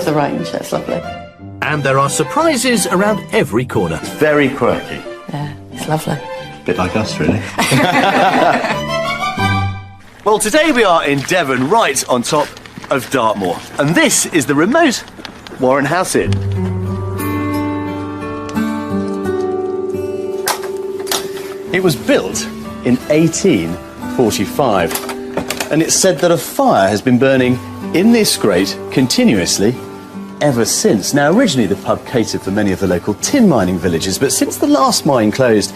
love the range, that's lovely. And there are surprises around every corner. Very quirky. Yeah, it's lovely. Bit like us, really. Well, today we are in Devon, right on top of Dartmoor. And this is the remote Warren House Inn. It was built in 1845, and it's said that a fire has been burning in this grate continuously ever since. Now, originally the pub catered for many of the local tin mining villages, but since the last mine closed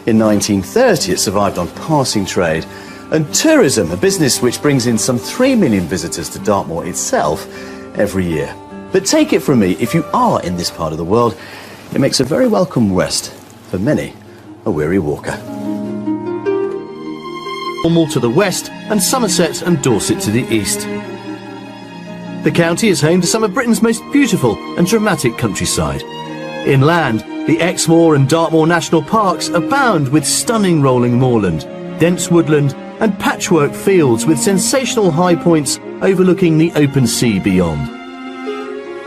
in 1930, it survived on passing trade. And tourism, a business which brings in some 3 million visitors to Dartmoor itself every year. But take it from me, if you are in this part of the world, it makes a very welcome rest for many a weary walker. Cornwall to the west and Somerset and Dorset to the east. The county is home to some of Britain's most beautiful and dramatic countryside. Inland, the Exmoor and Dartmoor National Parks abound with stunning rolling moorland, dense woodland and patchwork fields with sensational high points overlooking the open sea beyond.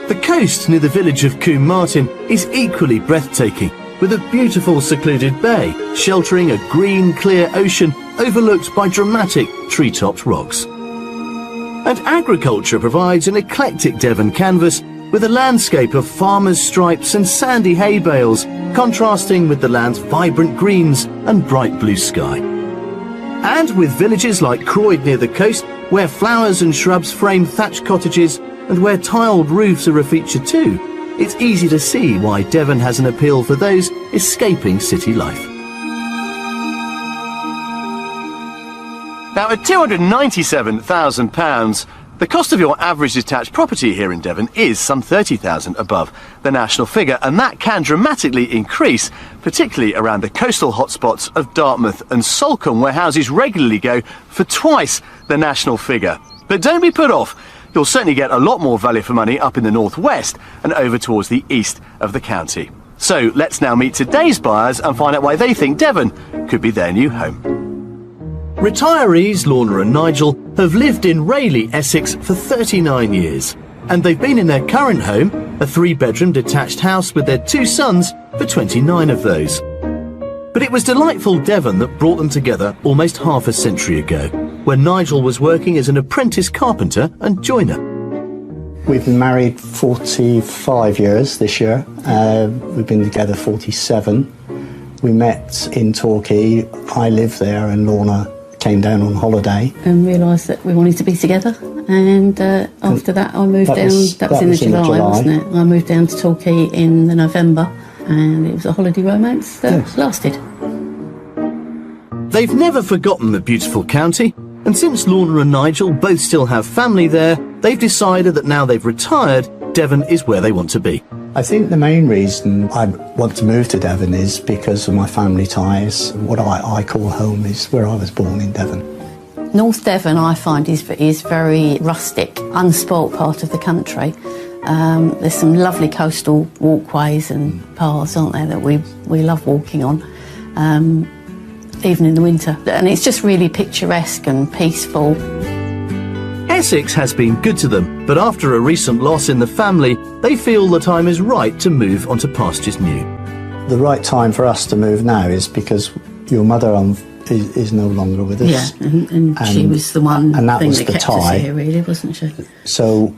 The coast near the village of Combe Martin is equally breathtaking, with a beautiful secluded bay sheltering a green, clear ocean overlooked by dramatic tree-topped rocks. And agriculture provides an eclectic Devon canvas with a landscape of farmers' stripes and sandy hay bales, contrasting with the land's vibrant greens and bright blue sky. And with villages like Croyd near the coast, where flowers and shrubs frame thatched cottages and where tiled roofs are a feature too, it's easy to see why Devon has an appeal for those escaping city life. Now, at £297,000, the cost of your average detached property here in Devon is some £30,000 above the national figure, and that can dramatically increase, particularly around the coastal hotspots of Dartmouth and Salcombe, where houses regularly go for twice the national figure. But don't be put off. You'll certainly get a lot more value for money up in the northwest and over towards the east of the county. So let's now meet today's buyers and find out why they think Devon could be their new home. Retirees Lorna and Nigel have lived in Rayleigh, Essex for 39 years, and they've been in their current home, a 3-bedroom detached house with their 2 sons, for 29 of those. But it was delightful Devon that brought them together almost half a century ago, when Nigel was working as an apprentice carpenter and joiner. We've been married 45 years this year. We've been together 47. We met in Torquay. I lived there and Lorna came down on holiday. And realised that we wanted to be together. And after that I moved down. That was in July, wasn't it? I moved down to Torquay in the November, and it was a holiday romance that lasted. They've never forgotten the beautiful county, and since Lorna and Nigel both still have family there, they've decided that now they've retired, Devon is where they want to be. I think the main reason I want to move to Devon is because of my family ties. What I call home is where I was born, in Devon. North Devon, I find, is very rustic, unspoilt part of the country. There's some lovely coastal walkways and paths, aren't there, that we love walking on, even in the winter. And it's just really picturesque and peaceful. Essex has been good to them, but after a recent loss in the family, they feel the time is right to move onto pastures new. The right time for us to move now is because your mother is no longer with us. Yeah, and she was the one and that thing was that the kept tie. us here, really, wasn't she? So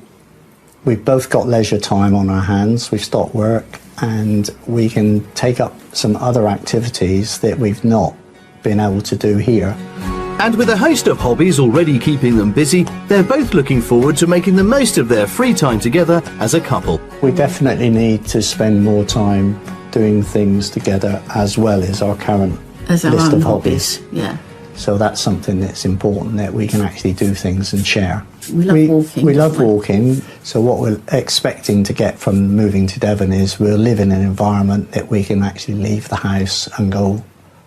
we've both got leisure time on our hands. We've stopped work and we can take up some other activities that we've not been able to do here. And with a host of hobbies already keeping them busy, they're both looking forward to making the most of their free time together as a couple. We definitely need to spend more time doing things together as well as our current list of hobbies. Yeah. So that's something that's important, that we can actually do things and share. We love walking. We love walking. So what we're expecting to get from moving to Devon is we'll live in an environment that we can actually leave the house and go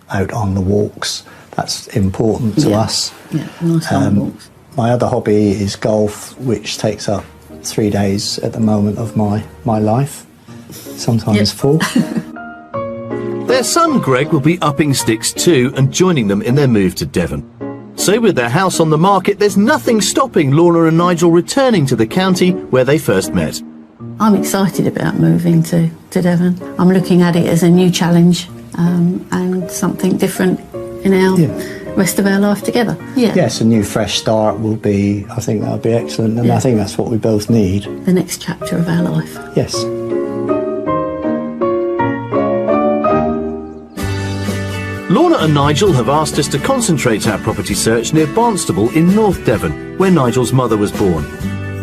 out on the walks. That's important to us. Yeah, nice long walks. My other hobby is golf, which takes up 3 days at the moment of my life, sometimes 4. Their son Greg will be upping sticks too and joining them in their move to Devon. So with their house on the market, there's nothing stopping Lorna and Nigel returning to the county where they first met. I'm excited about moving to Devon. I'm looking at it as a new challenge and something different in our rest of our life together. Yeah. Yes, a new fresh start will be, I think that'll be excellent, and I think that's what we both need. The next chapter of our life. Yes. Lorna and Nigel have asked us to concentrate our property search near Barnstable in North Devon, where Nigel's mother was born.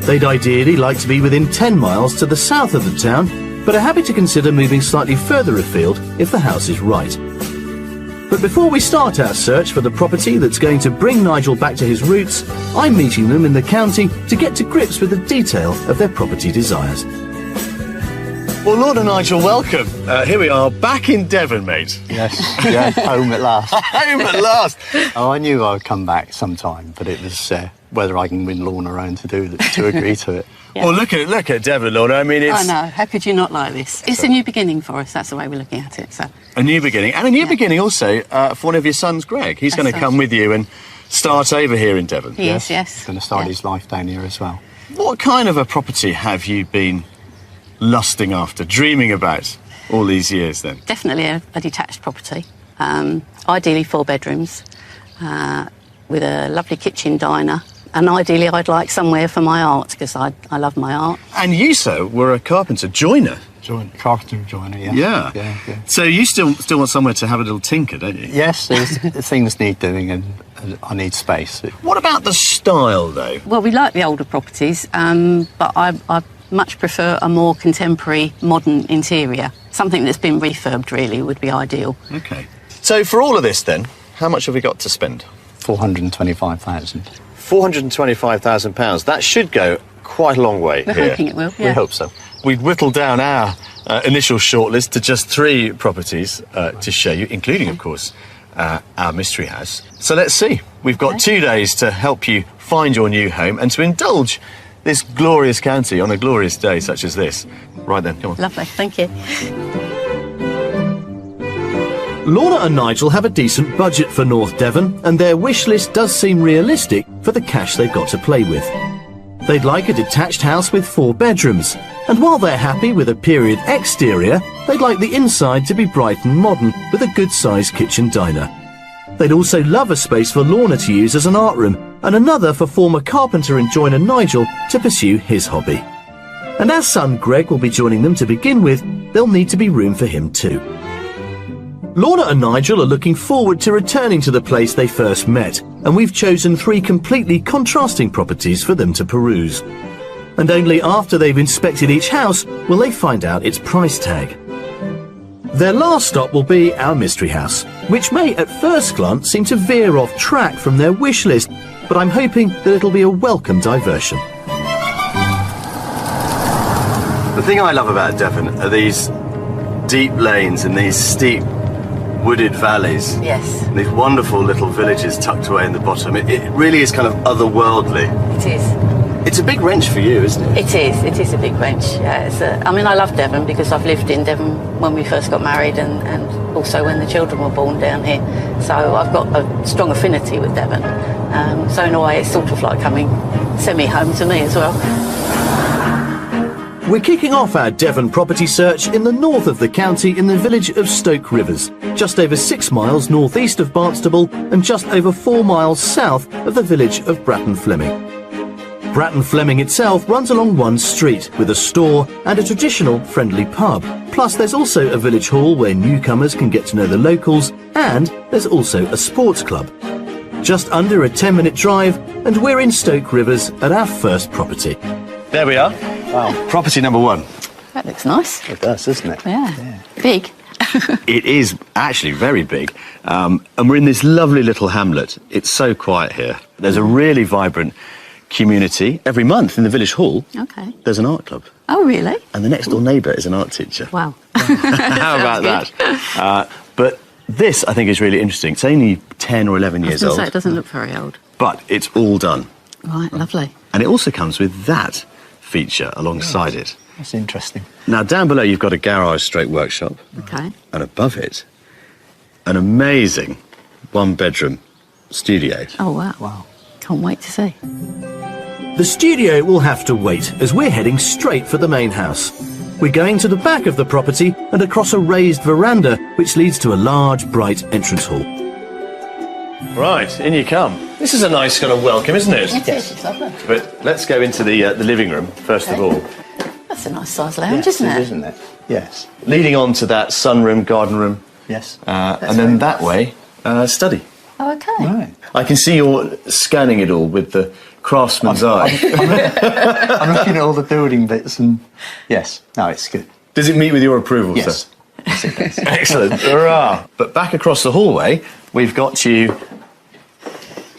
They'd ideally like to be within 10 miles to the south of the town, but are happy to consider moving slightly further afield if the house is right. But before we start our search for the property that's going to bring Nigel back to his roots, I'm meeting them in the county to get to grips with the detail of their property desires. Well, Lorna and Nigel, welcome. Here we are, back in Devon, mate. Yes, home at last. Home at last. Oh, I knew I would come back sometime, but it was whether I can win Lorna around to agree to it. Yeah. Well, look at Devon, Lorna. I mean, it's... I know, how could you not like this? It's a new beginning for us, that's the way we're looking at it. So a new beginning. And a new beginning also for one of your sons, Greg. He's going to come with you and start over here in Devon. Yes. He's going to start his life down here as well. What kind of a property have you been lusting after, dreaming about all these years then? Definitely a detached property. Ideally 4 bedrooms with a lovely kitchen diner. And ideally I'd like somewhere for my art, because I love my art. And you, sir, were a carpenter joiner. Carpenter joiner, yeah. Yeah. So you still want somewhere to have a little tinker, don't you? Yes, things need doing and I need space. What about the style, though? Well, we like the older properties, but I much prefer a more contemporary, modern interior. Something that's been refurbed, really, would be ideal. OK. So for all of this, then, how much have we got to spend? £425,000. £425,000. That should go quite a long way We're here. hoping it will, We hope so. We've whittled down our initial shortlist to just 3 properties to show you, including, of course, our mystery house. So let's see. We've got 2 days to help you find your new home and to indulge this glorious county on a glorious day such as this. Right then, come on. Lovely, thank you. Lorna and Nigel have a decent budget for North Devon, and their wish list does seem realistic for the cash they've got to play with. They'd like a detached house with 4 bedrooms, and while they're happy with a period exterior, they'd like the inside to be bright and modern with a good-sized kitchen diner. They'd also love a space for Lorna to use as an art room, and another for former carpenter and joiner Nigel to pursue his hobby. And as son Greg will be joining them to begin with, there'll need to be room for him too. Lorna and Nigel are looking forward to returning to the place they first met, and we've chosen 3 completely contrasting properties for them to peruse. And only after they've inspected each house will they find out its price tag. Their last stop will be our mystery house, which may at first glance seem to veer off track from their wish list, but I'm hoping that it'll be a welcome diversion. The thing I love about Devon are these deep lanes and these steep wooded valleys. Yes. These wonderful little villages tucked away in the bottom. It really is kind of otherworldly. It is. It's a big wrench for you, isn't it? It is a big wrench. Yeah, I mean, I love Devon because I've lived in Devon when we first got married and also when the children were born down here. So I've got a strong affinity with Devon. So in a way, it's sort of like coming semi-home to me as well. We're kicking off our Devon property search in the north of the county in the village of Stoke Rivers, just over 6 miles northeast of Barnstable and just over 4 miles south of the village of Bratton Fleming. Bratton Fleming itself runs along one street with a store and a traditional friendly pub. Plus there's also a village hall where newcomers can get to know the locals, and there's also a sports club. Just under a 10-minute drive, and we're in Stoke Rivers at our first property. There we are. Wow. Property number 1. That looks nice. It does, doesn't it? Yeah. Big. It is actually very big. And we're in this lovely little hamlet. It's so quiet here. There's a really vibrant community. Every month in the village hall, Okay. there's an art club. Oh, really? And the next door neighbour is an art teacher. Wow. How about that? But this, I think, is really interesting. It's only 10 or 11 years old. So it doesn't look very old. But it's all done. Right, lovely. And it also comes with that feature alongside it. That's interesting. Now, down below, you've got a garage stroke workshop. Okay. And above it, an amazing 1-bedroom studio. Oh, wow. Wow. Can't wait to see. The studio will have to wait, as we're heading straight for the main house. We're going to the back of the property and across a raised veranda, which leads to a large, bright entrance hall. Right, in you come. This is a nice kind of welcome, isn't it? It is, it's lovely. But let's go into the living room, first of all. That's a nice size lounge, Yes, isn't it? Isn't it? Yes. Leading on to that sunroom, garden room, Yes. and then that way, study. Oh, okay. Right. I can see you're scanning it all with the craftsman's eye. I'm looking at all the building bits and... Yes. No, it's good. Does it meet with your approval, Yes. sir? Yes, it does. Excellent. Hurrah. But back across the hallway, we've got you...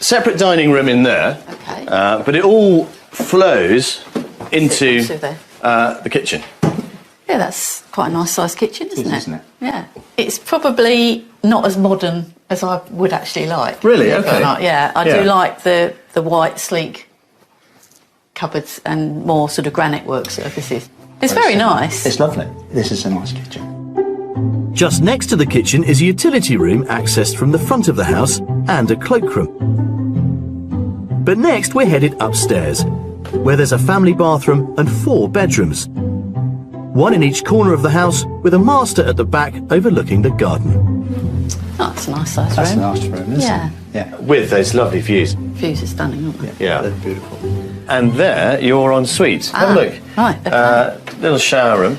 Separate dining room in there, Okay. but it all flows into there. the kitchen. Yeah, that's quite a nice sized kitchen, isn't it? Isn't it? Yeah. It's probably not as modern as I would actually like. Really? Yeah, Okay. I Yeah. do like the white, sleek cupboards and more sort of granite work surfaces. It's very nice. It's lovely. This is a nice kitchen. Just next to the kitchen is a utility room accessed from the front of the house and a cloakroom. But next we're headed upstairs, where there's a family bathroom and 4 bedrooms. One in each corner of the house, with a master at the back overlooking the garden. Oh, it's a nice sized That's room. a nice room, isn't Yeah. it? Yeah. With those lovely views. Views are stunning, aren't they? Yeah. They're beautiful. And there, you're en suite. Have a look. Right, okay. Little shower room.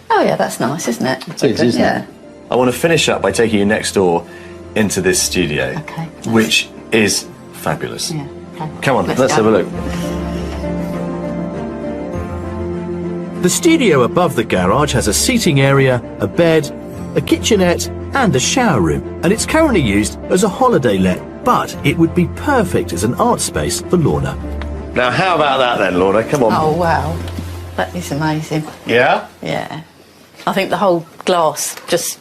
Oh, yeah, that's nice, isn't it? It is, isn't Yeah. it? I want to finish up by taking you next door into this studio, Okay. which is fabulous. Yeah. Okay. Come on, let's go. have a look. The studio above the garage has a seating area, a bed, a kitchenette and a shower room, and it's currently used as a holiday let, but it would be perfect as an art space for Lorna. Now, how about that then, Lorna? Come on. Oh, wow. That is amazing. Yeah? Yeah. I think the whole glass just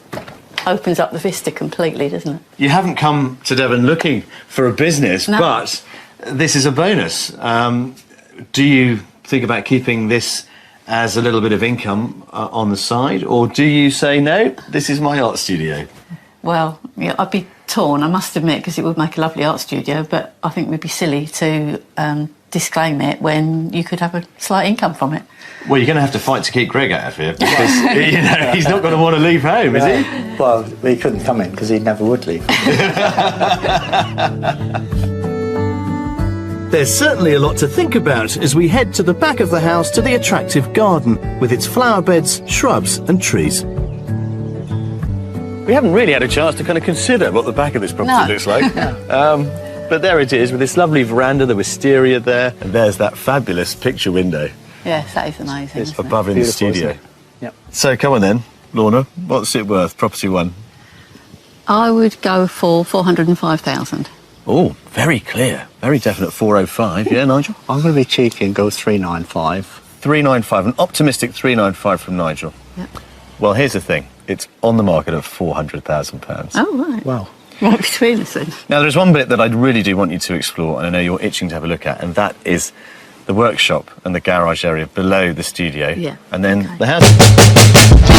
opens up the vista completely, doesn't it? You haven't come to Devon looking for a business, No. but this is a bonus. Do you think about keeping this as a little bit of income on the side, or do you say, no, this is my art studio? Well, yeah, I'd be torn, I must admit, because it would make a lovely art studio, but I think we'd be silly to disclaim it when you could have a slight income from it. Well, you're going to have to fight to keep Greg out of here, because he's not going to want to leave home, is he? Well, he couldn't come in because he never would leave. There's certainly a lot to think about as we head to the back of the house to the attractive garden with its flower beds, shrubs and trees. We haven't really had a chance to kind of consider what the back of this property No. looks like. But there it is, with this lovely veranda, the wisteria there, and there's that fabulous picture window Yes, that is amazing. isn't it? above in the Beautiful, studio. isn't it? Yep. So come on then, Lorna, what's it worth, property one? I would go for 405,000. Oh, very clear, very definite 405, yeah, Nigel? I'm going to be cheeky and go 395. 395, an optimistic 395 from Nigel. Yep. Well, here's the thing, it's on the market at £400,000. Oh, right. Wow. Right between us then. Now, there's one bit that I really do want you to explore, and I know you're itching to have a look at, and that is the workshop and the garage area below the studio. Yeah, And then okay. the house.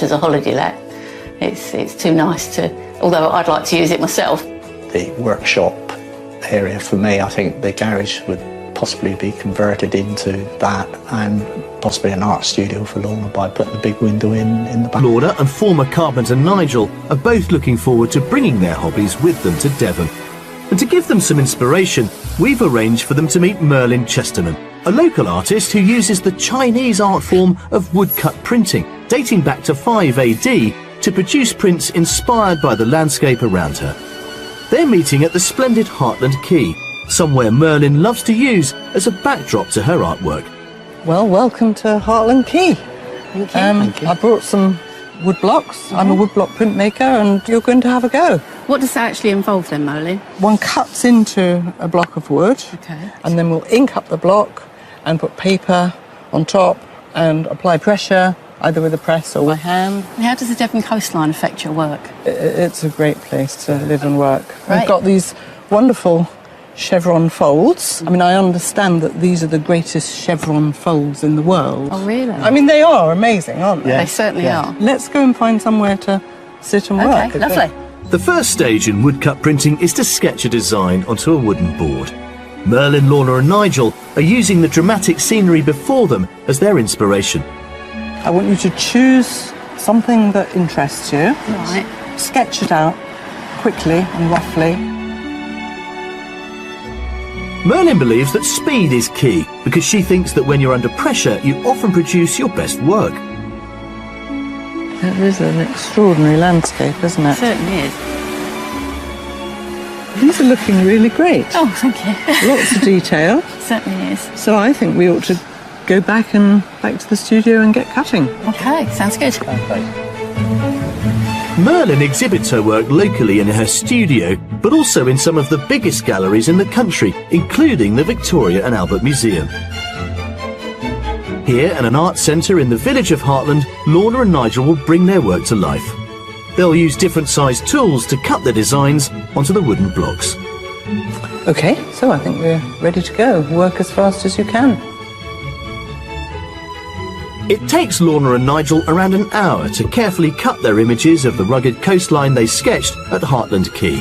As a holiday let, it's too nice to, although I'd like to use it myself. The workshop area for me, I think the garage would possibly be converted into that, and possibly an art studio for Lorna by putting a big window in the back. Lorna and former carpenter Nigel are both looking forward to bringing their hobbies with them to Devon. And to give them some inspiration, we've arranged for them to meet Merlin Chesterman, a local artist who uses the Chinese art form of woodcut printing, dating back to 5 AD, to produce prints inspired by the landscape around her. They're meeting at the splendid Heartland Quay, somewhere Merlin loves to use as a backdrop to her artwork. Well, welcome to Heartland Quay. Thank you. Thank you. I brought some wood blocks. I'm a woodblock printmaker, and you're going to have a go. What does that actually involve then, Merlin? One cuts into a block of wood, Okay. and then we'll ink up the block and put paper on top and apply pressure, either with a press or by hand. How does the Devon coastline affect your work? It's a great place to live and work. Right. We've got these wonderful chevron folds. I mean, I understand that these are the greatest chevron folds in the world. Oh, really? I mean, they are amazing, aren't they? Yeah. They certainly are. Let's go and find somewhere to sit and work. Okay, lovely. The first stage in woodcut printing is to sketch a design onto a wooden board. Merlin, Lorna and Nigel are using the dramatic scenery before them as their inspiration. I want you to choose something that interests you. Right. Sketch it out quickly and roughly. Merlin believes that speed is key because she thinks that when you're under pressure, you often produce your best work. It is an extraordinary landscape, isn't it? Certainly is. These are looking really great. Oh, thank you. Lots of detail. Certainly is. So I think we ought to go back to the studio and get cutting. Okay, sounds good. Merlin exhibits her work locally in her studio, but also in some of the biggest galleries in the country, including the Victoria and Albert Museum. Here, at an art centre in the village of Heartland, Lorna and Nigel will bring their work to life. They'll use different sized tools to cut their designs onto the wooden blocks. Okay, so I think we're ready to go. Work as fast as you can. It takes Lorna and Nigel around an hour to carefully cut their images of the rugged coastline they sketched at Heartland Quay.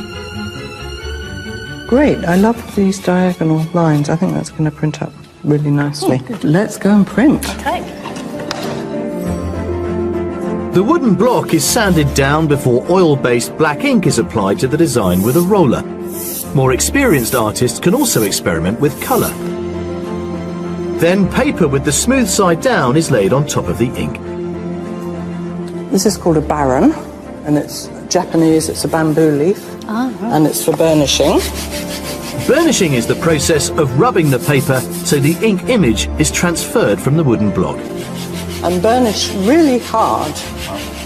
Great, I love these diagonal lines. I think that's going to print up really nicely. Let's go and print. Okay. The wooden block is sanded down before oil-based black ink is applied to the design with a roller. More experienced artists can also experiment with colour. Then paper with the smooth side down is laid on top of the ink. This is called a baron, and it's Japanese, it's a bamboo leaf, and it's for burnishing. Burnishing is the process of rubbing the paper so the ink image is transferred from the wooden block. And burnish really hard,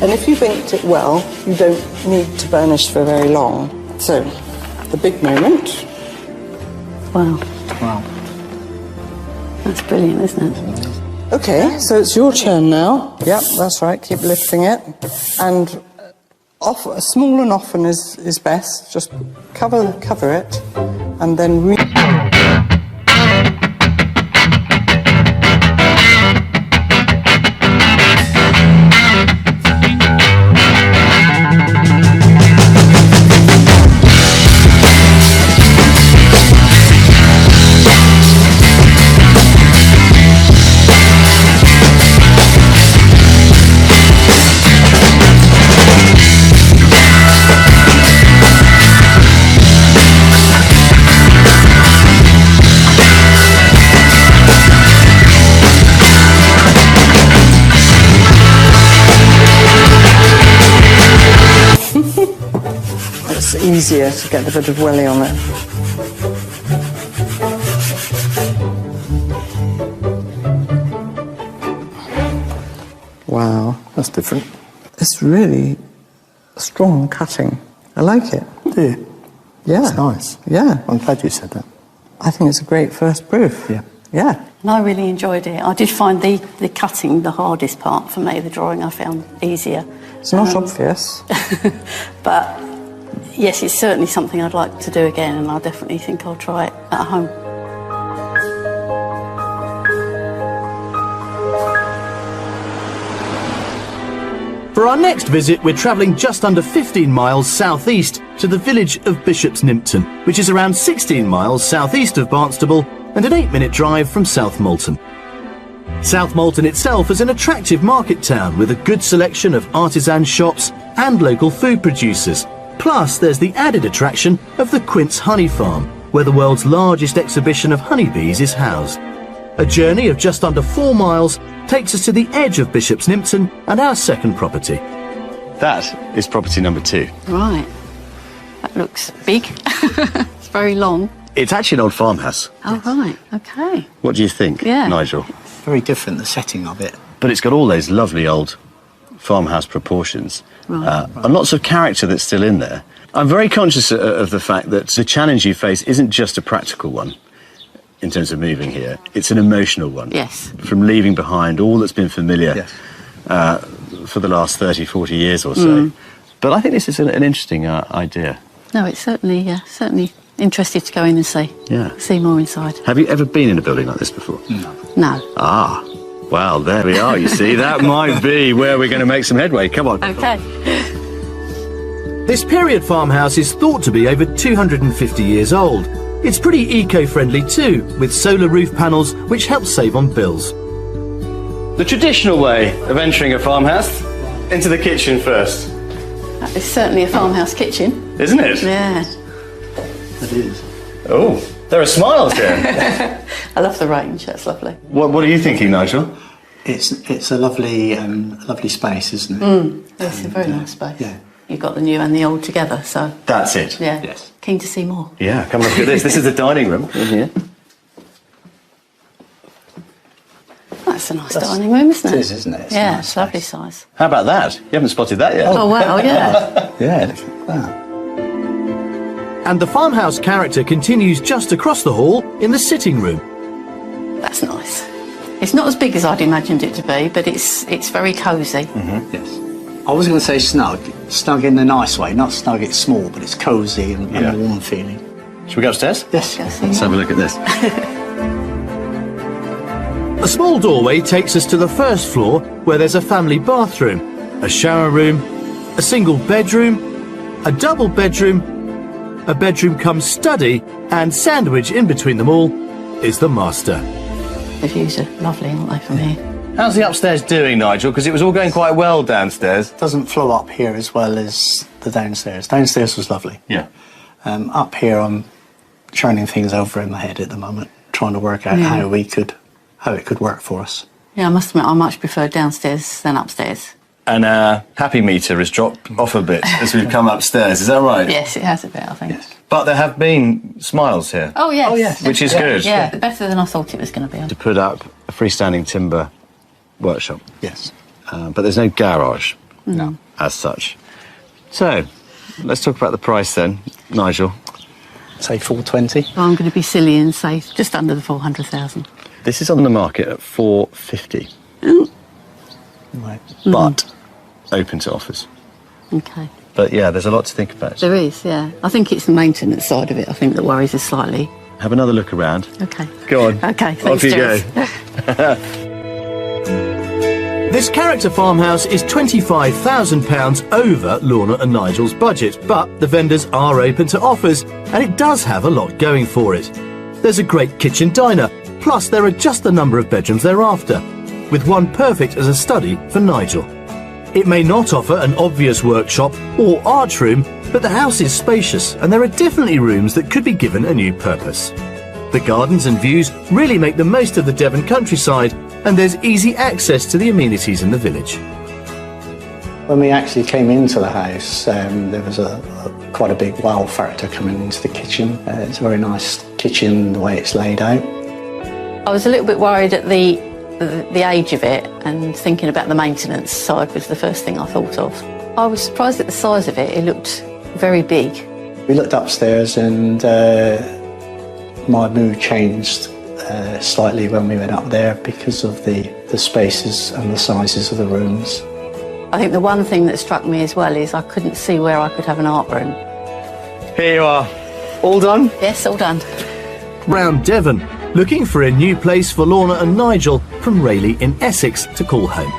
and if you've inked it well, you don't need to burnish for very long. So, the big moment. Wow. Wow. That's brilliant, isn't it? Okay, so it's your turn now. Yep, that's right, keep lifting it. And small and often is best. Just cover it, and then it's easier to get a bit of welly on it. Wow, That's different. it's really strong cutting. I like it. Do you? Yeah. It's nice. Yeah. I'm glad you said that. I think it's a great first proof. Yeah. Yeah. And I really enjoyed it. I did find the cutting the hardest part for me. The drawing I found easier. It's not obvious. But yes, it's certainly something I'd like to do again, and I definitely think I'll try it at home. For our next visit, we're travelling just under 15 miles southeast to the village of Bishop's Nympton, which is around 16 miles southeast of Barnstable and an 8-minute drive from South Molton. South Molton itself is an attractive market town with a good selection of artisan shops and local food producers. Plus, there's the added attraction of the Quince Honey Farm, where the world's largest exhibition of honeybees is housed. A journey of just under 4 miles takes us to the edge of Bishop's Nympton and our second property. That is property number 2. Right. That looks big. It's very long. It's actually an old farmhouse. Oh, right. Okay. What do you think, Yeah. Nigel? Very different, the setting of it. But it's got all those lovely old farmhouse proportions and lots of character that's still in there. I'm very conscious of the fact that the challenge you face isn't just a practical one in terms of moving here. It's an emotional one. Yes. From leaving behind all that's been familiar Yes. for the last 30, 40 years or so. But I think this is an interesting idea. No, it's certainly interested to go in and see. Yeah. See more inside. Have you ever been in a building like this before? No. Ah, well, there we are, you see. That might be where we're going to make some headway. Come on. Okay. This period farmhouse is thought to be over 250 years old. It's pretty eco-friendly too, with solar roof panels which help save on bills. The traditional way of entering a farmhouse, into the kitchen first. That is certainly a farmhouse kitchen. Isn't it? Yeah. It is. Oh, there are smiles here. I love the range. That's lovely. What are you thinking, Nigel? It's a lovely space, isn't it? It's a very nice space. Yeah. You've got the new and the old together, so That's it. yeah. Yes. Keen to see more. Yeah, come look at this. This is the dining room in here. That's a nice dining room, isn't it? It is, isn't it? It's a yeah, nice it's lovely space. size. How about that? You haven't spotted that yet. Oh wow, yeah. Yeah, look at that. And the farmhouse character continues just across the hall in the sitting room. That's nice. It's not as big as I'd imagined it to be, but it's very cosy. Yes. I was going to say snug in a nice way, not snug, it's small, but it's cosy and warm feeling. Should we go upstairs? Yes. Go see Let's have a more. look at this. A small doorway takes us to the first floor, where there's a family bathroom, a shower room, a single bedroom, a double bedroom, a bedroom cum study, and sandwiched in between them all is the master. The views are lovely, aren't they, from here? How's the upstairs doing, Nigel? Because it was all going quite well downstairs. Doesn't flow up here as well as the downstairs. Downstairs was lovely. Yeah. Up here, I'm churning things over in my head at the moment, trying to work out how it could work for us. Yeah, I must admit, I much prefer downstairs than upstairs. And our happy meter has dropped off a bit as we've come upstairs. Is that right? Yes, it has a bit, I think. Yes. But there have been smiles here. Oh, yes. Oh, yes. Which is good. Yeah, better than I thought it was going to be. To put up a freestanding timber workshop. Yes. But there's no garage No. as such. So, let's talk about the price then, Nigel. Say 420. I'm going to be silly and say just under the 400,000. This is on the market at 450, Right. but open to offers. Okay. But yeah, there's a lot to think about. There is, yeah. I think it's the maintenance side of it, I think, that worries us slightly. Have another look around. Okay. Go on. Okay, thanks, Off you go. Gerald. This character farmhouse is £25,000 over Lorna and Nigel's budget, but the vendors are open to offers, and it does have a lot going for it. There's a great kitchen diner, plus there are just the number of bedrooms thereafter, with one perfect as a study for Nigel. It may not offer an obvious workshop or art room, but the house is spacious and there are definitely rooms that could be given a new purpose. The gardens and views really make the most of the Devon countryside, and there's easy access to the amenities in the village. When we actually came into the house, there was quite a big wow factor coming into the kitchen. It's a very nice kitchen, the way it's laid out. I was a little bit worried at the age of it, and thinking about the maintenance side was the first thing I thought of. I was surprised at the size of it. It looked very big. We looked upstairs and my mood changed slightly when we went up there because of the spaces and the sizes of the rooms. I think the one thing that struck me as well is I couldn't see where I could have an art room. Here you are. All done? Yes, all done. Round Devon, looking for a new place for Lorna and Nigel from Rayleigh in Essex to call home.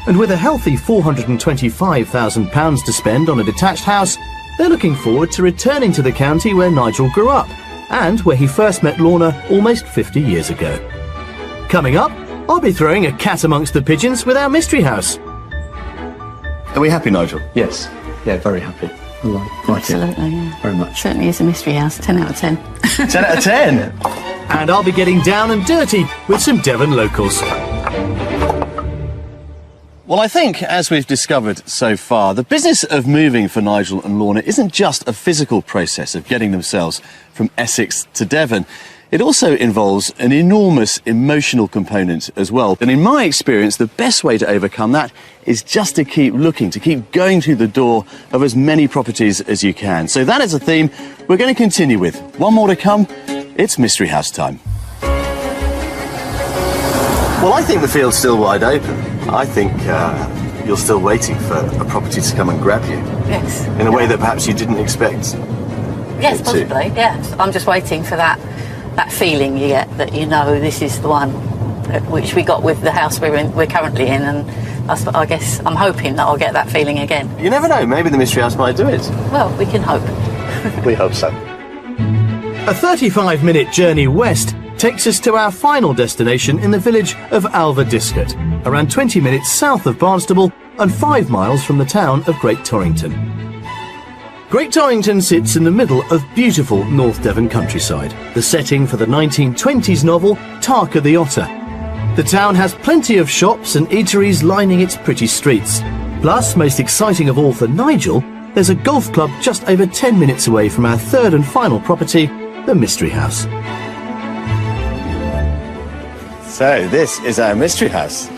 And with a healthy £425,000 to spend on a detached house, they're looking forward to returning to the county where Nigel grew up and where he first met Lorna almost 50 years ago. Coming up, I'll be throwing a cat amongst the pigeons with our mystery house. Are we happy, Nigel? Yes. Yeah, very happy. I like it. Absolutely, yeah. Very much. Certainly is a mystery house. 10 out of 10. 10 out of 10. And I'll be getting down and dirty with some Devon locals. Well, I think, as we've discovered so far, the business of moving for Nigel and Lorna isn't just a physical process of getting themselves from Essex to Devon. It also involves an enormous emotional component as well. And in my experience, the best way to overcome that is just to keep looking, to keep going through the door of as many properties as you can. So that is a theme we're going to continue with. One more to come. It's Mystery House time. Well, I think the field's still wide open. I think you're still waiting for a property to come and grab you. Yes. In a way that perhaps you didn't expect. Yes, possibly, yes. I'm just waiting for that feeling you get that you know this is the one, which we got with the house we're currently in, and I guess I'm hoping that I'll get that feeling again. You never know, maybe the Mystery House might do it. Well, we can hope. We hope so. A 35-minute journey west takes us to our final destination in the village of Alverdiscot, around 20 minutes south of Barnstable and 5 miles from the town of Great Torrington. Great Torrington sits in the middle of beautiful North Devon countryside, the setting for the 1920s novel Tarka the Otter. The town has plenty of shops and eateries lining its pretty streets. Plus, most exciting of all for Nigel, there's a golf club just over 10 minutes away from our third and final property, the Mystery House. So, this is our Mystery House.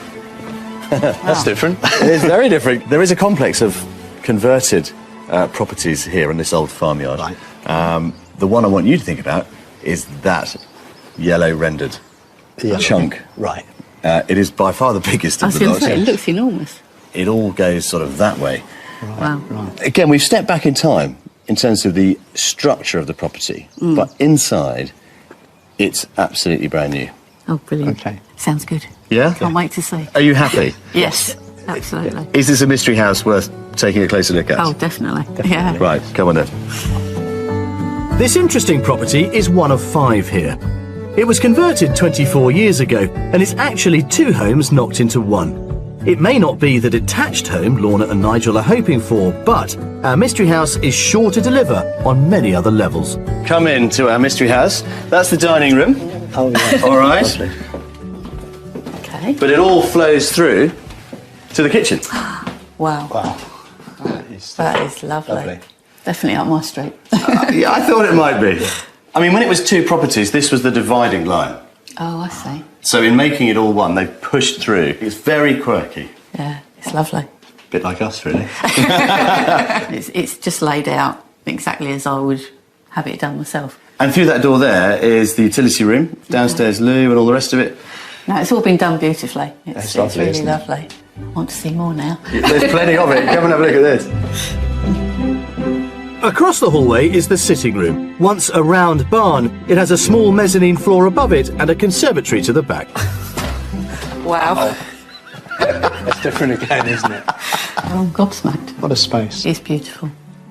That's different. It is very different. There is a complex of converted properties here in this old farmyard. Right. The one I want you to think about is that yellow rendered chunk. Right. It is by far the biggest I of was the going lot. to say, it looks enormous. It all goes sort of that way. Wow. Right. Again, we've stepped back in time in terms of the structure of the property, but inside, it's absolutely brand new. Oh, brilliant. Okay. Sounds good. Yeah? Can't wait to see. Are you happy? Yes, absolutely. Is this a mystery house worth taking a closer look at? Oh, definitely. Yeah. Right, come on then. This interesting property is one of 5 here. It was converted 24 years ago, and it's actually 2 homes knocked into one. It may not be the detached home Lorna and Nigel are hoping for, but our mystery house is sure to deliver on many other levels. Come in to our mystery house. That's the dining room. Oh, yeah. All right. Lovely. Okay. But it all flows through to the kitchen. Wow. Wow. That is lovely. Lovely. Definitely up my street. Yeah, I thought it might be. I mean, when it was 2 properties, this was the dividing line. Oh, I see. So in making it all one, they pushed through. It's very quirky. Yeah, it's lovely. Bit like us, really. It's just laid out exactly as I would have it done myself. And through that door there is the utility room, downstairs loo and all the rest of it. No, it's all been done beautifully. It's lovely, really isn't it? lovely. I want to see more now. There's plenty of it. Come and have a look at this. Across the hallway is the sitting room. Once a round barn, it has a small mezzanine floor above it and a conservatory to the back. Wow. It's different again, isn't it? I'm gobsmacked. What a space. It's beautiful.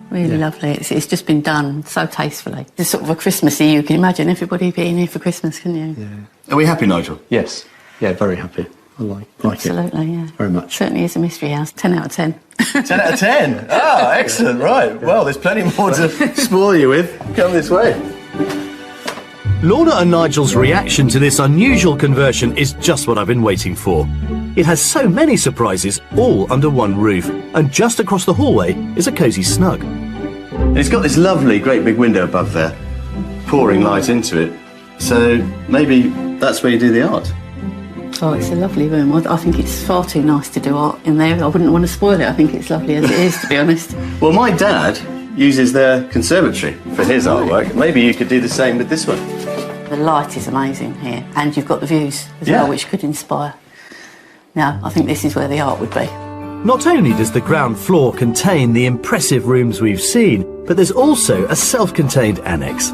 Really lovely. It's just been done so tastefully. It's sort of a Christmassy, you can imagine everybody being here for Christmas, can you? Yeah. Are we happy, Nigel? Yes. Yeah, very happy. I like it. Absolutely, yeah. Very much. Certainly is a mystery house. 10 out of 10. 10 out of 10. Ah, excellent. Right. Well, there's plenty more to spoil you with. Come this way. Lorna and Nigel's reaction to this unusual conversion is just what I've been waiting for. It has so many surprises, all under one roof, and just across the hallway is a cosy snug. And it's got this lovely, great big window above there, pouring light into it. So maybe that's where you do the art. Oh, it's a lovely room. I think it's far too nice to do art in there. I wouldn't want to spoil it. I think it's lovely as it is, to be honest. Well, my dad uses their conservatory for his artwork. Maybe you could do the same with this one. The light is amazing here, and you've got the views as well, which could inspire. Now, I think this is where the art would be. Not only does the ground floor contain the impressive rooms we've seen, but there's also a self-contained annex.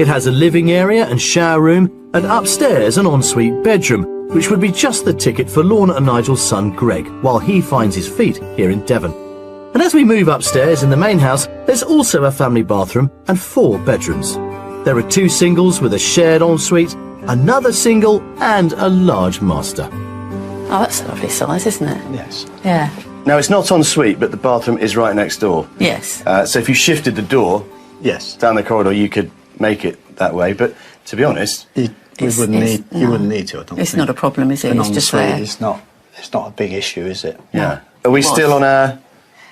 It has a living area and shower room, and upstairs an ensuite bedroom, which would be just the ticket for Lorna and Nigel's son Greg, while he finds his feet here in Devon. And as we move upstairs in the main house, there's also a family bathroom and 4 bedrooms. There are 2 singles with a shared ensuite, another single and a large master. Oh, that's a lovely size, isn't it? Yes. Yeah. Now, it's not en suite, but the bathroom is right next door. Yes. So if you shifted the door Yes. down the corridor, you could make it that way. But to be honest, You wouldn't need to, I don't It's think. not a problem, is it? An It's just ensuite there. It's not a big issue, is it? yeah. Are we still on our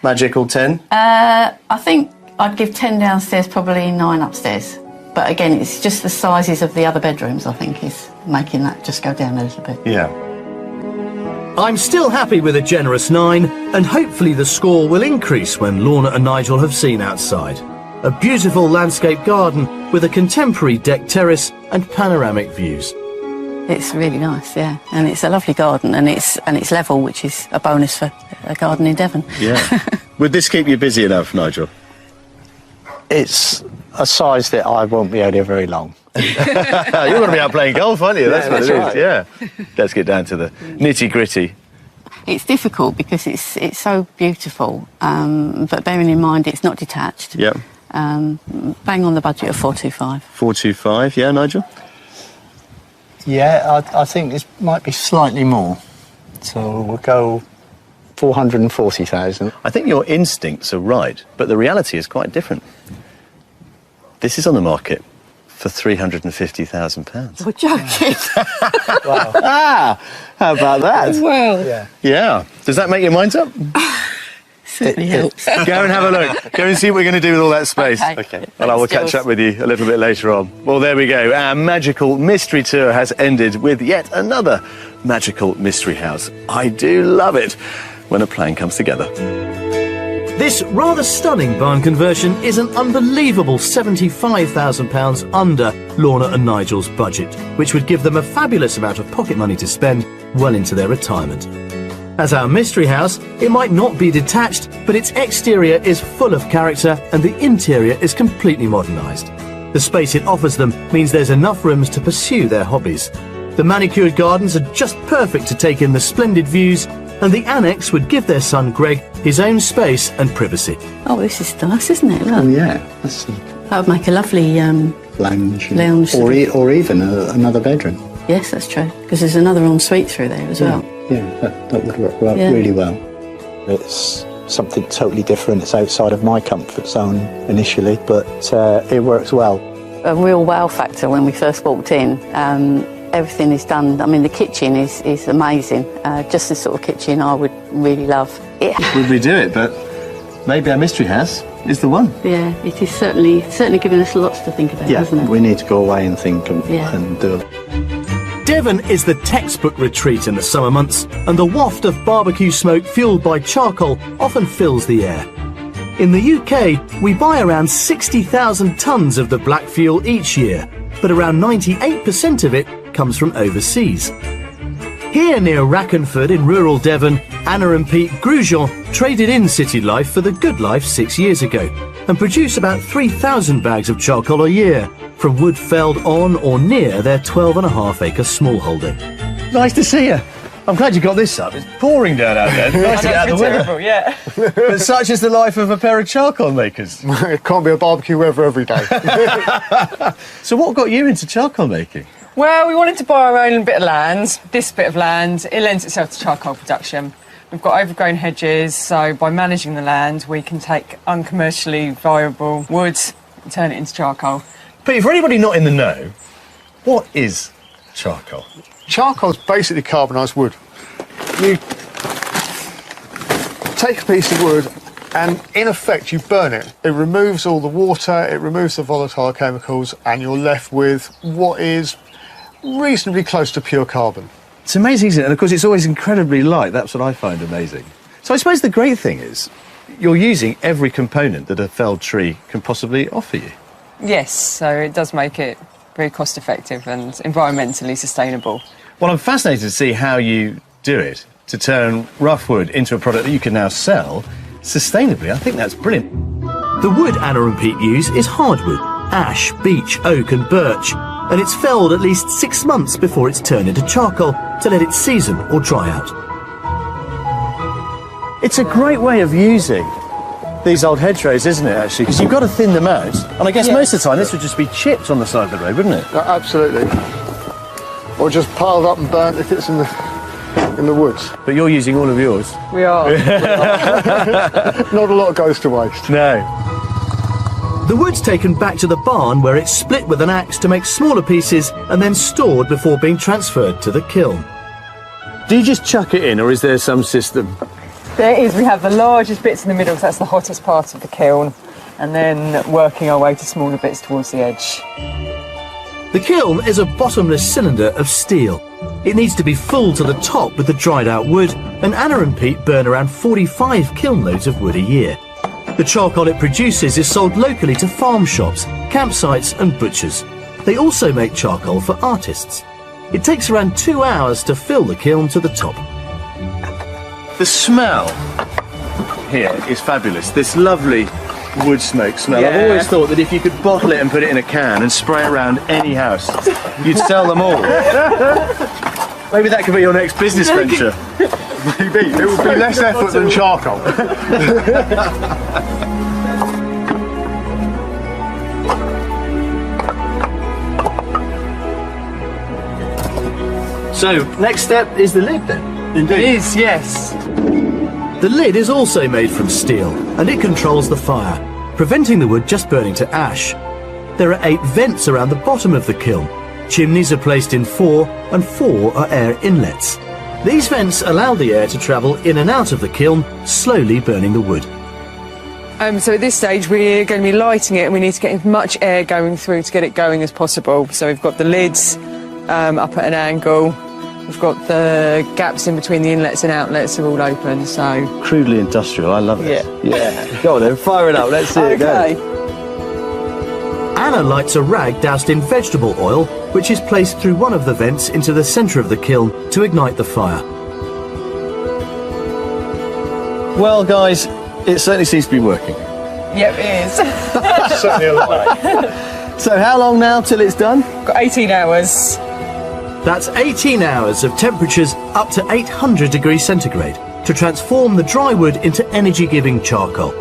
magical 10? I think I'd give 10 downstairs, probably 9 upstairs. But again, it's just the sizes of the other bedrooms, I think, is making that just go down a little bit. Yeah. I'm still happy with a generous 9, and hopefully the score will increase when Lorna and Nigel have seen outside. A beautiful landscape garden with a contemporary deck terrace and panoramic views. It's really nice, yeah. And it's a lovely garden, and it's level, which is a bonus for a garden in Devon. Yeah. Would this keep you busy enough, Nigel? It's a size that I won't be out here very long. You're going to be out playing golf, aren't you? That's what that's it is, right. yeah. Let's get down to the nitty-gritty. It's difficult because it's so beautiful, but bearing in mind it's not detached. Yeah. Bang on the budget of 425. 425, yeah, Nigel? Yeah, I think this might be slightly more. So we'll go 440,000. I think your instincts are right, but the reality is quite different. This is on the market for £350,000. You're joking. How about that? Well, Yeah. Yeah. Does that make your mind up? certainly helps. Go and have a look. Go and see what we're going to do with all that space. Okay. Well, I will Let's do catch it. up with you a little bit later on. Well, there we go. Our magical mystery tour has ended with yet another magical mystery house. I do love it when a plan comes together. This rather stunning barn conversion is an unbelievable £75,000 under Lorna and Nigel's budget, which would give them a fabulous amount of pocket money to spend well into their retirement. As our mystery house, it might not be detached, but its exterior is full of character and the interior is completely modernised. The space it offers them means there's enough rooms to pursue their hobbies. The manicured gardens are just perfect to take in the splendid views, and the annex would give their son Greg his own space and privacy. Oh, this is nice, isn't it? Oh, Look. yeah. That's a That would make a lovely... lounge. Lounge. Or even another bedroom. yes, that's true. Because there's another ensuite through there as well. Yeah, that would work well, Yeah. really well. It's something totally different. It's outside of my comfort zone initially, but it works well. A real wow factor when we first walked in. Everything is done. I mean, the kitchen is amazing. Just the sort of kitchen I would really love. Would we do it? But maybe our mystery house is the one. Yeah, it is certainly giving us lots to think about, Yeah, hasn't it? we need to go away and think and do it. Devon is the textbook retreat in the summer months, and the waft of barbecue smoke fuelled by charcoal often fills the air. In the UK, we buy around 60,000 tonnes of the black fuel each year, but around 98% of it comes from overseas. Here near Rackenford in rural Devon, Anna and Pete Grujon traded in city life for the good life 6 years ago and produce about 3,000 bags of charcoal a year from wood felled on or near their 12.5-acre smallholding. Nice to see you. I'm glad you got this up. It's pouring down out there. Nice to get out of the weather. Yeah. But such is the life of a pair of charcoal makers. It can't be a barbecue weather every day. So what got you into charcoal making? Well, we wanted to buy our own bit of land. This bit of land, it lends itself to charcoal production. We've got overgrown hedges, so by managing the land, we can take uncommercially viable woods and turn it into charcoal. Pete, for anybody not in the know, what is charcoal? Charcoal's basically carbonised wood. You take a piece of wood and, in effect, you burn it. It removes all the water, it removes the volatile chemicals, and you're left with what is reasonably close to pure carbon. It's amazing, isn't it? And of course, it's always incredibly light. That's what I find amazing. So I suppose the great thing is you're using every component that a felled tree can possibly offer you. Yes, so it does make it very cost effective and environmentally sustainable. Well, I'm fascinated to see how you do it to turn rough wood into a product that you can now sell sustainably. I think that's brilliant. The wood Anna and Pete use is hardwood, ash, beech, oak and birch, and it's felled at least 6 months before it's turned into charcoal to let it season or dry out. It's a great way of using these old hedgerows, isn't it, actually? Because you've got to thin them out. And I guess most of the time this would just be chipped on the side of the road, wouldn't it? Absolutely. Or just piled up and burnt if it's in the woods. But you're using all of yours. We are. Not a lot goes to waste. No. The wood's taken back to the barn where it's split with an axe to make smaller pieces and then stored before being transferred to the kiln. Do you just chuck it in, or is there some system? There is. We have the largest bits in the middle, because that's the hottest part of the kiln, and then working our way to smaller bits towards the edge. The kiln is a bottomless cylinder of steel. It needs to be full to the top with the dried out wood, and Anna and Pete burn around 45 kiln loads of wood a year. The charcoal it produces is sold locally to farm shops, campsites and butchers. They also make charcoal for artists. It takes around 2 hours to fill the kiln to the top. The smell here is fabulous. This lovely wood smoke smell. Yeah. I've always thought that if you could bottle it and put it in a can and spray it around any house, you'd sell them all. Maybe that could be your next business venture. Maybe. It would be less effort than charcoal. So, next step is the lid then? It is, yes. The lid is also made from steel, and it controls the fire, preventing the wood just burning to ash. There are 8 vents around the bottom of the kiln. Chimneys are placed in 4, and 4 are air inlets. These vents allow the air to travel in and out of the kiln, slowly burning the wood. So at this stage we're going to be lighting it, and we need to get as much air going through to get it going as possible. So we've got the lids up at an angle. We've got the gaps in between the inlets and outlets are all open, so... Crudely industrial, I love it. Yeah. Go on then, fire it up, let's see it go. Anna lights a rag doused in vegetable oil, which is placed through one of the vents into the centre of the kiln to ignite the fire. Well, guys, it certainly seems to be working. Yep, it is. Certainly a lot. So how long now till it's done? Got 18 hours. That's 18 hours of temperatures up to 800 degrees centigrade to transform the dry wood into energy-giving charcoal.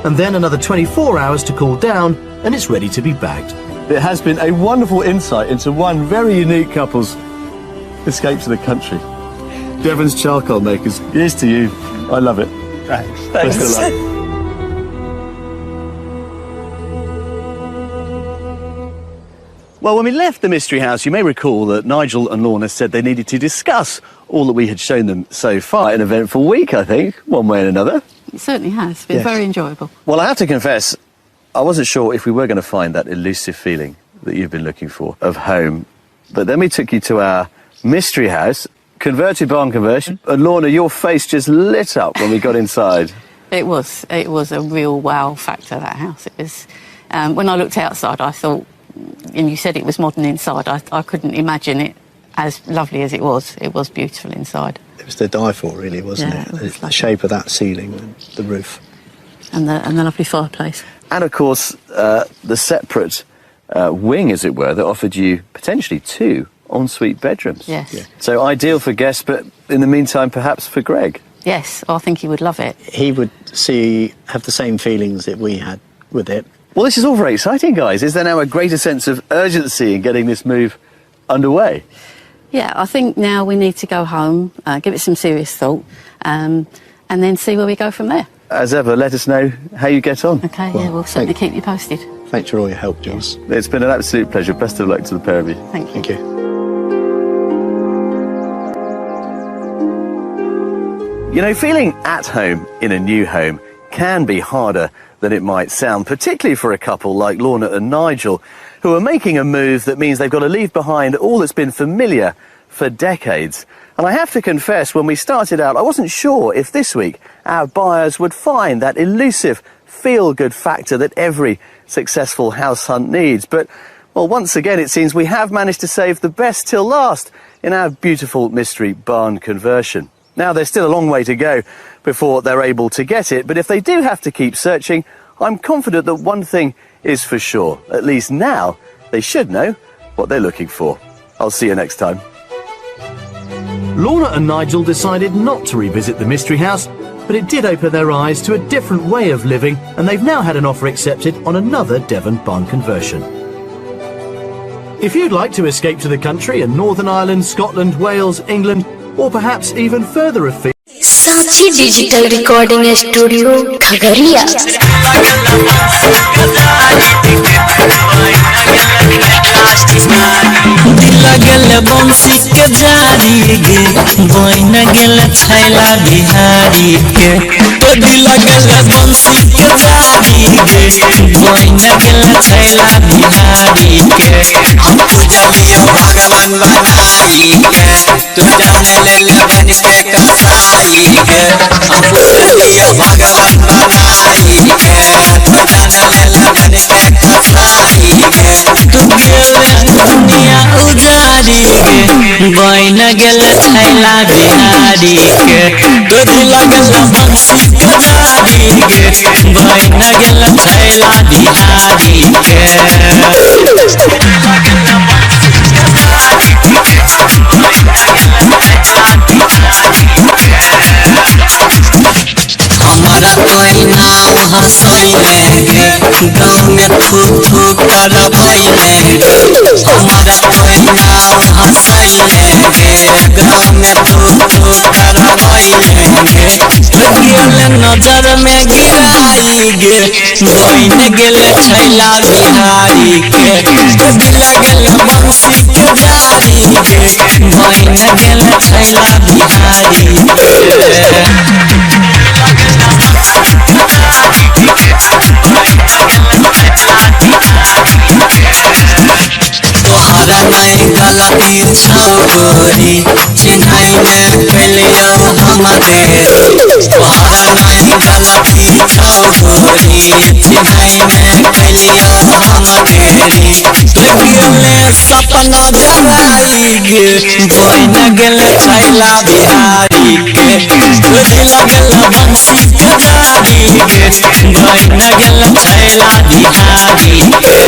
And then another 24 hours to cool down, and it's ready to be bagged. It has been a wonderful insight into one very unique couple's escape to the country. Devon's charcoal makers, here's to you. I love it. Thanks. Best of luck. Well, when we left the Mystery House, you may recall that Nigel and Lorna said they needed to discuss all that we had shown them so far. An eventful week, I think, one way and another. It certainly has. It's been very enjoyable. Well, I have to confess, I wasn't sure if we were going to find that elusive feeling that you've been looking for of home. But then we took you to our Mystery House, converted barn conversion. And Lorna, your face just lit up when we got inside. It was a real wow factor, that house. It was. When I looked outside, I thought, and you said it was modern inside, I couldn't imagine it as lovely as it was. It was beautiful inside. It was to die for, really, wasn't Yeah, it? it was The lovely. shape of that ceiling and the roof. And the lovely fireplace. And, of course, the separate wing, as it were, that offered you potentially 2 ensuite bedrooms. Yes. Yeah. So ideal for guests, but in the meantime, perhaps for Greg. Yes, I think he would love it. He would have the same feelings that we had with it. Well, this is all very exciting, guys. Is there now a greater sense of urgency in getting this move underway? Yeah, I think now we need to go home, give it some serious thought, and then see where we go from there. As ever, let us know how you get on. Okay, Well, yeah, we'll certainly keep you posted. Thanks for all your help, Jules. It's been an absolute pleasure. Best of luck to the pair of you. Thank you. Thank you. You know, feeling at home in a new home can be harder than it might sound, particularly for a couple like Lorna and Nigel, who are making a move that means they've got to leave behind all that's been familiar for decades. And I have to confess, when we started out, I wasn't sure if this week our buyers would find that elusive feel-good factor that every successful house hunt needs. But, well, once again, it seems we have managed to save the best till last in our beautiful mystery barn conversion. Now, there's still a long way to go before they're able to get it, but if they do have to keep searching, I'm confident that one thing is for sure. At least now, they should know what they're looking for. I'll see you next time. Lorna and Nigel decided not to revisit the Mystery House but it did open their eyes to a different way of living, and they've now had an offer accepted on another Devon barn conversion. If you'd like to escape to the country in Northern Ireland, Scotland, Wales, England, or perhaps even further afield, Sanchi digital recording studio Khagaria दिल गेल बंसी के जारी गे बन गेल छैला बिहारी के दिल गेल बंसी के जारी गे बन गेल छैला बिहारी के हम पूजलियो भगवान बनाई के तू जान ले बन के कसाई के हम पूजलियो भगवान बनाई के तू जान ले बन के कसाई के तू गेल दुनिया उजारी गे बन गेल छैला बिहारी के तो दिल गेल बंसी के जारी गे बन गेल छैला बिहारी के हमारा कोई नाम हंसैले गे गाँव में थूक थूक करबैले गे हमारा कोई नाम हंसैले गे गाँव में थूक थूक करबैले गे गेल नजर में गिराई गे बन गेल छैला बिहारी के दिल गेल बंसी के जारी गे बन गेल छैला बिहारी तोहरा नहीं गलती छोरी चिन्हई में कैलियो हमारे तोहरा नहीं गलती छोरी चिन्हई में कैलियो हमारे तो गेले सपना जगाई गे बन गेल छैला बिहारी के तो दिल गेल बंसी के जारी गे बन गेल छैला बिहारी के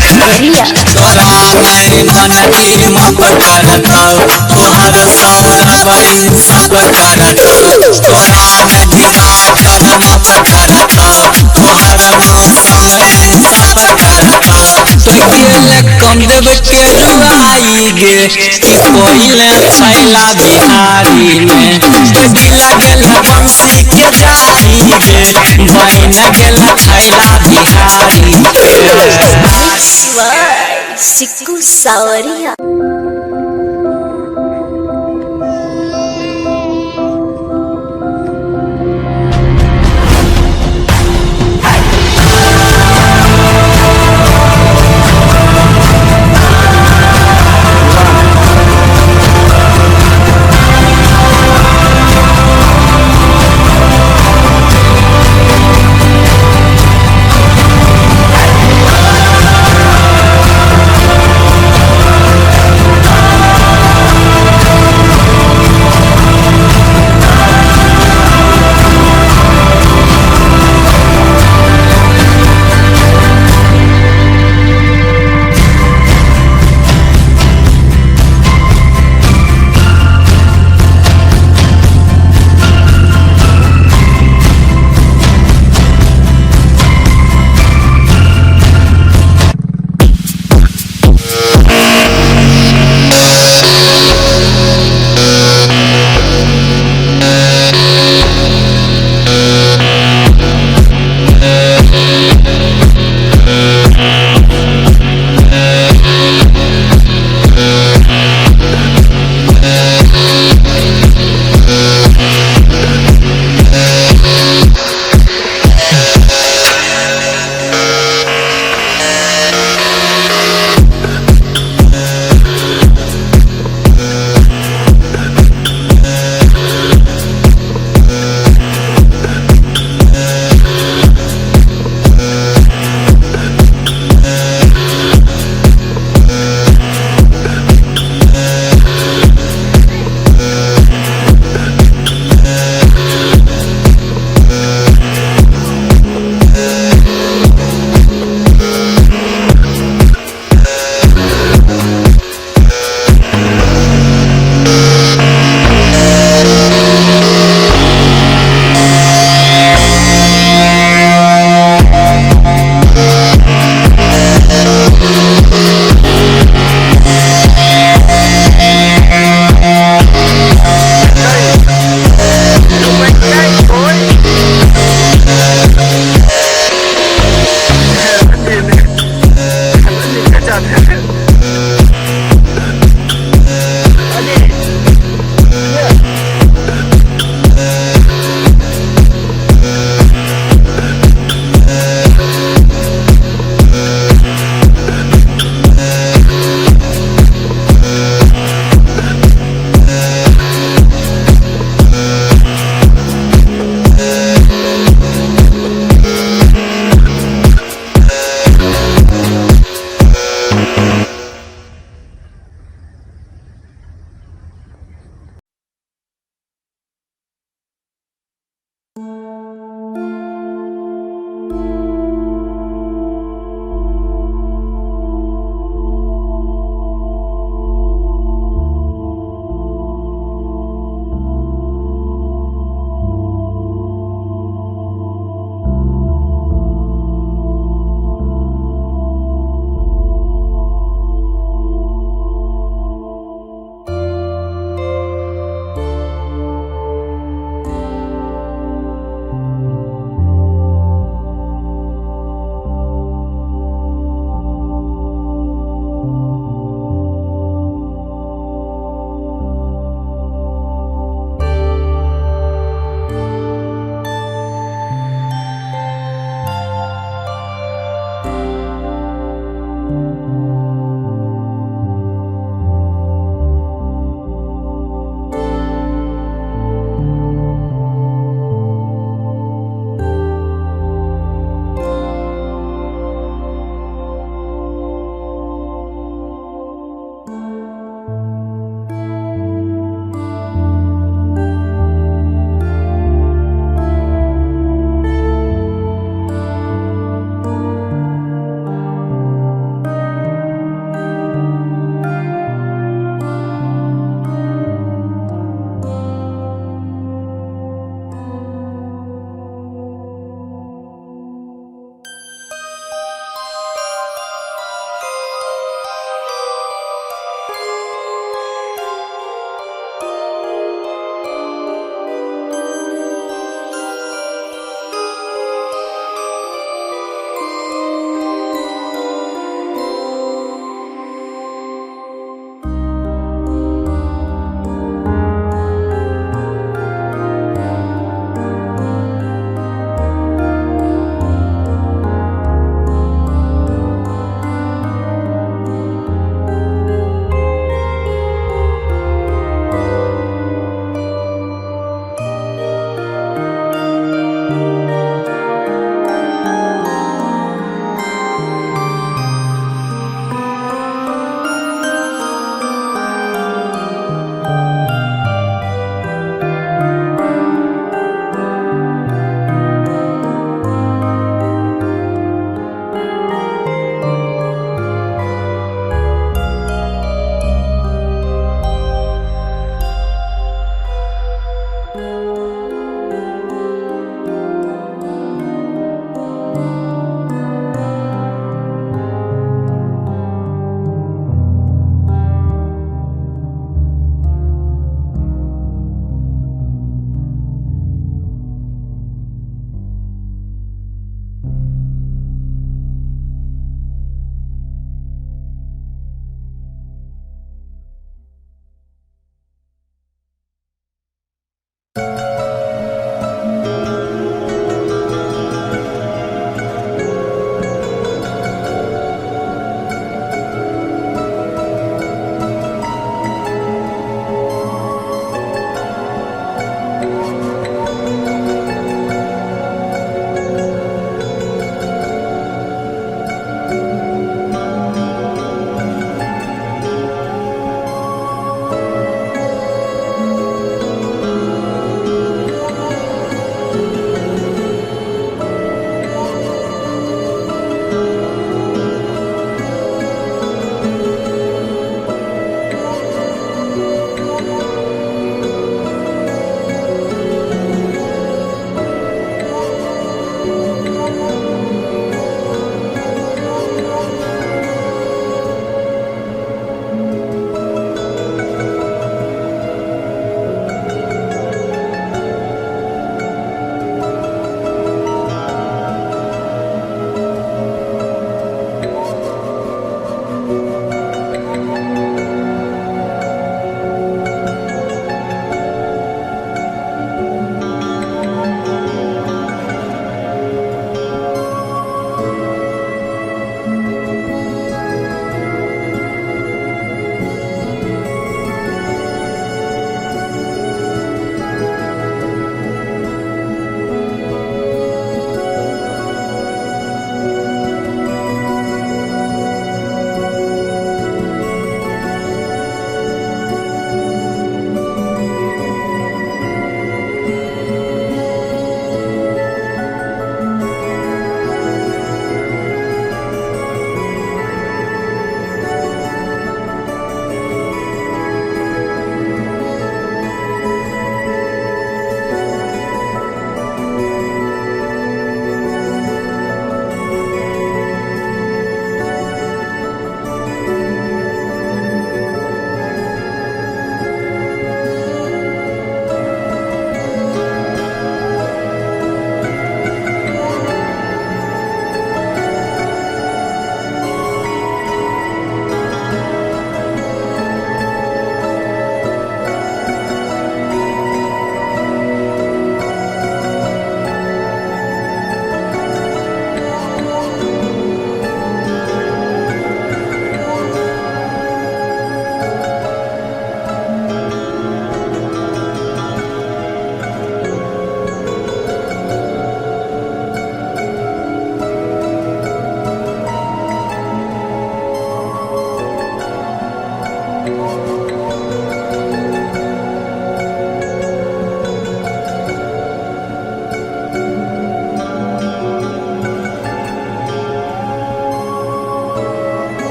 तोरा नहीं मन की मत करता तोहर सौरवई सब करता तोरा नहीं नाचल मत करता तोहर मौसम सब करता तो गेल कम देव के रुआई गे कि कोइले छैला बिहारी में तो दिल गेल बंसी के जारी गे बन गेल छैला बिहारी सिक्कू सावरिया